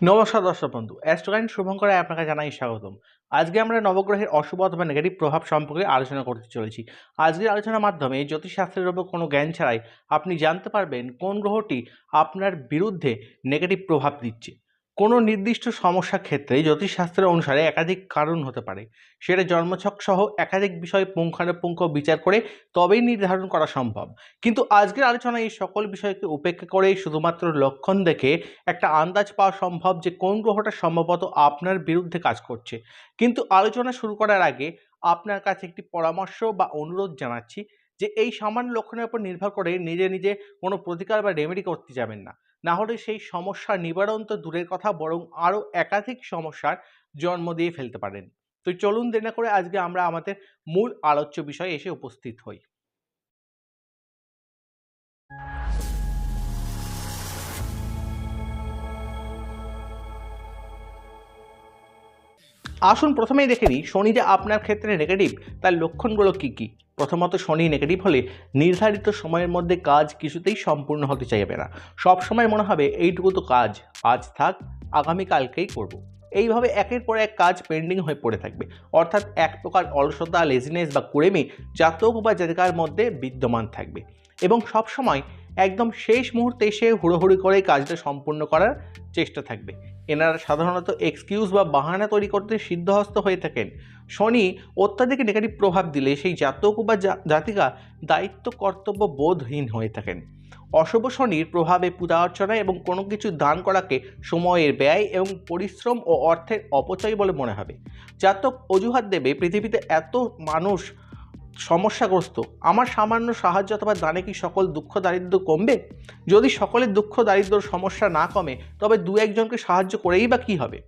নমস্কার দর্শক বন্ধু, অ্যাস্ট্রোগাইন শুভঙ্করে আপনাকে জানাই স্বাগতম। আজকে আমরা নবগ্রহের অশুভ অথবা নেগেটিভ প্রভাব সম্পর্কে আলোচনা করতে চলেছি। আজকের আলোচনার মাধ্যমে জ্যোতিষশাস্ত্রের উপর কোনো জ্ঞান ছাড়াই আপনি জানতে পারবেন কোন গ্রহটি আপনার বিরুদ্ধে নেগেটিভ প্রভাব দিচ্ছে। কোনো নির্দিষ্ট সমস্যার ক্ষেত্রে জ্যোতিষশাস্ত্রের অনুসারে একাধিক কারণ হতে পারে। সেটা জন্মছক সহ একাধিক বিষয় পুঙ্খানুপুঙ্খ বিচার করে তবেই নির্ধারণ করা সম্ভব। কিন্তু আজকের আলোচনায় এই সকল বিষয়কে উপেক্ষা করে শুধুমাত্র লক্ষণ দেখে একটা আন্দাজ পাওয়া সম্ভব যে কোন গ্রহটা সম্ভবত আপনার বিরুদ্ধে কাজ করছে। কিন্তু আলোচনা শুরু করার আগে আপনার কাছে একটি পরামর্শ বা অনুরোধ জানাচ্ছি যে এই সামান্য লক্ষণের উপর নির্ভর করে নিজে নিজে কোনো প্রতিকার বা রেমেডি করতে যাবেন না। না হলে সেই সমস্যার নিবারণ তো দূরের কথা, বরং আরও একাধিক সমস্যার জন্ম দিয়ে ফেলতে পারেন। তো চলুন দেরি না করে আজকে আমরা আমাদের মূল আলোচ্য বিষয়ে এসে উপস্থিত হই। আসুন প্রথমেই দেখে নিই শনি যে আপনার ক্ষেত্রে নেগেটিভ তার লক্ষণগুলো কী কী। প্রথমত, শনি নেগেটিভ হলে নির্ধারিত সময়ের মধ্যে কাজ কিছুতেই সম্পূর্ণ হতে চাইবে না। সব সময় মনে হবে এইটুকু তো কাজ, আজ থাক, আগামীকালকেই করব। এইভাবে একের পর এক কাজ পেন্ডিং হয়ে পড়ে থাকবে। অর্থাৎ এক প্রকার অলসতা, লেজিনেস বা কুড়েমি জাতক বা জাতিকার মধ্যে বিদ্যমান থাকবে এবং সবসময় একদম শেষ মুহূর্তে এসে হুড়োহুড়ি করে কাজটা সম্পূর্ণ করার চেষ্টা থাকবে। এনারা সাধারণত এক্সকিউজ বা বাহানা তৈরি করতে সিদ্ধহস্ত হয়ে থাকেন। শনি অত্যাধিক নেগেটিভ প্রভাব দিলে সেই জাতক বা জাতিকা দায়িত্ব কর্তব্য বোধহীন হয়ে থাকেন। অশুভ শনির প্রভাবে পূজা অর্চনা এবং কোনো কিছু দান করাকে সময়ের ব্যয় এবং পরিশ্রম ও অর্থের অপচয় বলে মনে হবে। জাতক অজুহাত দেবে, পৃথিবীতে এত মানুষ সমস্যাগ্রস্ত, আমার সামান্য সাহায্য অথবা দানে কি সকল দুঃখ দারিদ্র কমবে? যদি সকলের দুঃখ দারিদ্র সমস্যা না কমে তবে দু একজনকে সাহায্য করেই বা কী হবে?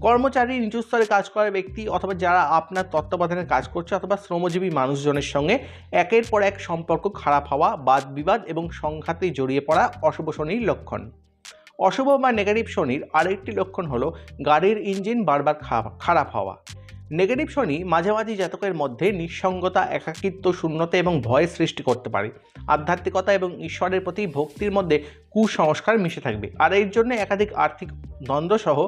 কর্মচারী, নিচু স্তরে কাজ করা ব্যক্তি অথবা যারা আপনার তত্ত্বাবধানে কাজ করছে অথবা শ্রমজীবী মানুষজনের সঙ্গে একের পর এক সম্পর্ক খারাপ হওয়া, বাদ বিবাদ এবং সংঘাতে জড়িয়ে পড়া অশুভ শনির লক্ষণ। অশুভ বা নেগেটিভ শনির আরেকটি লক্ষণ হলো গাড়ির ইঞ্জিন বারবার খারাপ হওয়া। নেগেটিভ শনি মাঝে মাঝে জাতকের মধ্যে নিঃসঙ্গতা, একাকিত্ব, শূন্যতা এবং ভয় সৃষ্টি করতে পারে। আধ্যাত্মিকতা এবং ঈশ্বরের প্রতি ভক্তির মধ্যে কুসংস্কার মিশে থাকবে, আর এর জন্য একাধিক আর্থিক দ্বন্দ্বসহ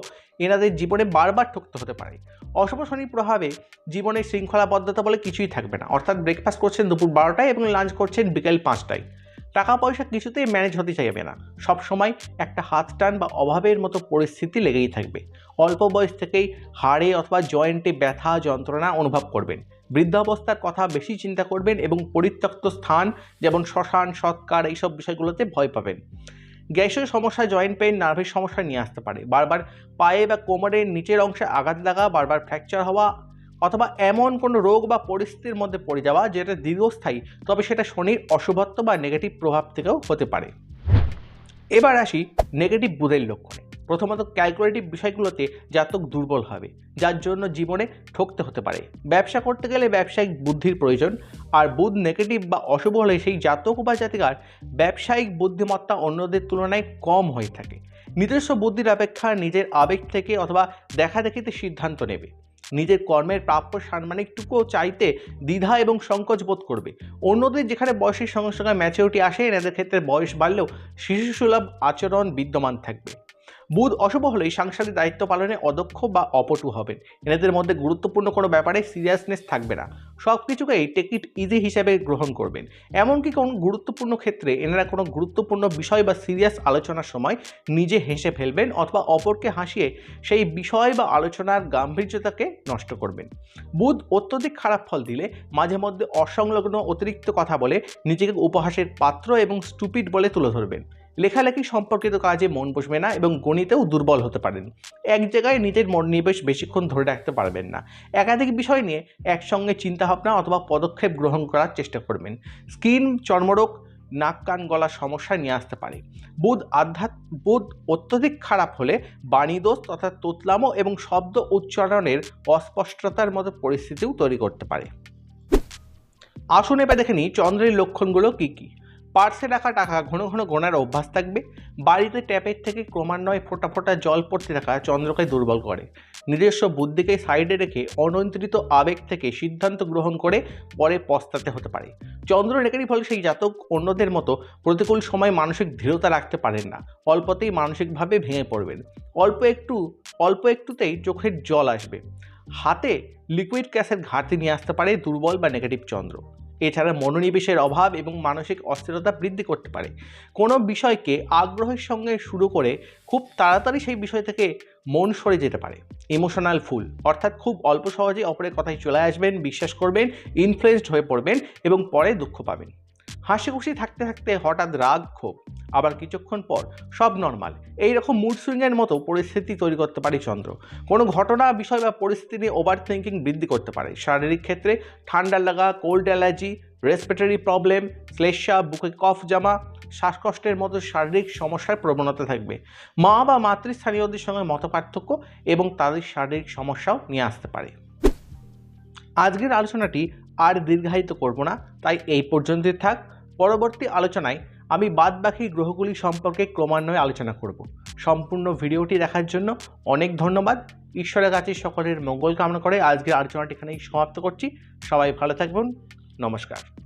এনাদের জীবনে বারবার ঠকতে হতে পারে। অশুভ শনির প্রভাবে জীবনের শৃঙ্খলাবদ্ধতা বলে কিছুই থাকবে না। অর্থাৎ ব্রেকফাস্ট করছেন দুপুর 12টায় এবং লাঞ্চ করছেন বিকেল 5টায়। টাকা পয়সা কিছুতেই ম্যানেজ হতে চাইবে না। সবসময় একটা হাত টান বা অভাবের মতো পরিস্থিতি লেগেই থাকবে। অল্প বয়স থেকেই হাড়ে অথবা জয়েন্টে ব্যথা যন্ত্রণা অনুভব করবেন। বৃদ্ধাবস্থার কথা বেশি চিন্তা করবেন এবং পরিত্যক্ত স্থান যেমন শ্মশান, সৎকার এইসব বিষয়গুলোতে ভয় পাবেন। গ্যাসের সমস্যা, জয়েন্ট পেইন, নার্ভের সমস্যা নিয়ে আসতে পারে। বারবার পায়ে বা কোমরের নিচের অংশে আঘাত লাগা, বারবার ফ্র্যাকচার হওয়া অথবা এমন কোনো রোগ বা পরিস্থিতির মধ্যে পড়ে যাওয়া যেটা দীর্ঘস্থায়ী, তবে সেটা শনির অশুভত্ব বা নেগেটিভ প্রভাব থেকেও হতে পারে। এবার আসি নেগেটিভ বুধের লক্ষণে। প্রথমত, ক্যালকুলেটিভ বিষয়গুলোতে জাতক দুর্বল হবে, যার জন্য জীবনে ঠকতে হতে পারে। ব্যবসা করতে গেলে ব্যবসায়িক বুদ্ধির প্রয়োজন, আর বুধ নেগেটিভ বা অশুভ হলে সেই জাতক বা জাতিকার ব্যবসায়িক বুদ্ধিমত্তা অন্যদের তুলনায় কম হয়ে থাকে। নিজস্ব বুদ্ধির অপেক্ষা নিজের আবেগ থেকে অথবা দেখাদেখিতে সিদ্ধান্ত নেবে। নিজের কর্মের প্রাপ্য সাম্মানিকটুকুও চাইতে দ্বিধা এবং সংকোচ বোধ করবে। অন্যদের যেখানে বয়সের সঙ্গে সঙ্গে ম্যাচুরিটি আসে, এনাদের ক্ষেত্রে বয়স বাড়লেও শিশুসুলভ আচরণ বিদ্যমান থাকবে। বুধ অশুভ হলেই সাংসারিক দায়িত্ব পালনে অদক্ষ বা অপটু হবেন। এনাদের মধ্যে গুরুত্বপূর্ণ কোনো ব্যাপারে সিরিয়াসনেস থাকবে না। সব কিছুকেই টেক ইট ইজি হিসেবে গ্রহণ করবেন। এমনকি কোনো গুরুত্বপূর্ণ ক্ষেত্রে এনারা কোনো গুরুত্বপূর্ণ বিষয় বা সিরিয়াস আলোচনার সময় নিজে হেসে ফেলবেন অথবা অপরকে হাসিয়ে সেই বিষয় বা আলোচনার গাম্ভীর্যতাকে নষ্ট করবেন। বুধ অত্যধিক খারাপ ফল দিলে মাঝে মধ্যে অসংলগ্ন অতিরিক্ত কথা বলে নিজেকে উপহাসের পাত্র এবং স্টুপিড বলে তুলে ধরবেন। লেখালেখি সম্পর্কিত কাজে মন বসবে না এবং গণিতেও দুর্বল হতে পারেন। এক জায়গায় নিজের মনোনিবেশ বেশিক্ষণ ধরে রাখতে পারবেন না। একাধিক বিষয় নিয়ে একসঙ্গে চিন্তাভাবনা অথবা পদক্ষেপ গ্রহণ করার চেষ্টা করবেন। স্কিন, চর্মরোগ, নাক, কান, গলার সমস্যা নিয়ে আসতে পারে। বুধ অত্যধিক খারাপ হলে বাণীদোষ তথা তোতলামো এবং শব্দ উচ্চারণের অস্পষ্টতার মতো পরিস্থিতিও তৈরি করতে পারে। আসুন এবার দেখে নিই চন্দ্রের লক্ষণগুলো কী কী। পার্সে রাখা টাকা ঘন ঘন গোনার অভ্যাস থাকবে। বাড়িতে ট্যাপের থেকে ক্রমান্বয়ে ফোঁটা ফোঁটা জল পড়তে থাকা চন্দ্রকে দুর্বল করে। নিজস্ব বুদ্ধিকে সাইডে রেখে অনিয়ন্ত্রিত আবেগ থেকে সিদ্ধান্ত গ্রহণ করে পরে পস্তাতে হতে পারে। চন্দ্র নেগেটিভ হলে সেই জাতক অন্যদের মতো প্রতিকূল সময় মানসিক দৃঢ়তা রাখতে পারেন না, অল্পতেই মানসিকভাবে ভেঙে পড়বেন, অল্প একটুতেই চোখের জল আসবে, হাতে লিকুইড ক্যাশের ঘাটতি নিয়ে আসতে পারে দুর্বল বা নেগেটিভ চন্দ্র। এছাড়া মনোনিবেশের অভাব এবং মানসিক অস্থিরতা বৃদ্ধি করতে পারে। কোনো বিষয়কে আগ্রহের সঙ্গে শুরু করে খুব তাড়াতাড়ি সেই বিষয় থেকে মন সরে যেতে পারে। ইমোশনাল ফুল অর্থাৎ খুব অল্প সহজেই অপরের কথায় চলে আসবেন, বিশ্বাস করবেন, ইনফ্লুয়েসড হয়ে পড়বেন এবং পরে দুঃখ পাবেন। হাসি খুশি থাকতে থাকতে হঠাৎ রাগ, ক্ষোভ, আবার কিছুক্ষণ পর সব নর্মাল, এইরকম মুড সুইংয়ের মতো পরিস্থিতি তৈরি করতে পারে চন্দ্র। কোনো ঘটনা, বিষয় বা পরিস্থিতি নিয়ে ওভার থিঙ্কিং বৃদ্ধি করতে পারে। শারীরিক ক্ষেত্রে ঠান্ডা লাগা, কোল্ড অ্যালার্জি, রেসপিরেটরি প্রবলেম, শ্লেষ্মা, বুকে কফ জমা, শ্বাসকষ্টের মতো শারীরিক সমস্যার প্রবণতা থাকবে। মা বা মাতৃস্থানীয়দের সঙ্গে মতপার্থক্য এবং তাদের শারীরিক সমস্যাও নিয়ে আসতে পারে। আজকের আলোচনাটি আর দীর্ঘায়িত করব না, তাই এই পর্যন্তই থাক। পরবর্তী আলোচনায় আমি বাদবাকি গ্রহগুলি সম্পর্কে ক্রমান্বয়ে আলোচনা করব। সম্পূর্ণ ভিডিওটি দেখার জন্য অনেক ধন্যবাদ। ঈশ্বরের কাছে সকলের মঙ্গল কামনা করে আজকের আলোচনাটি এখানেই সমাপ্ত করছি। সবাই ভালো থাকবেন। নমস্কার।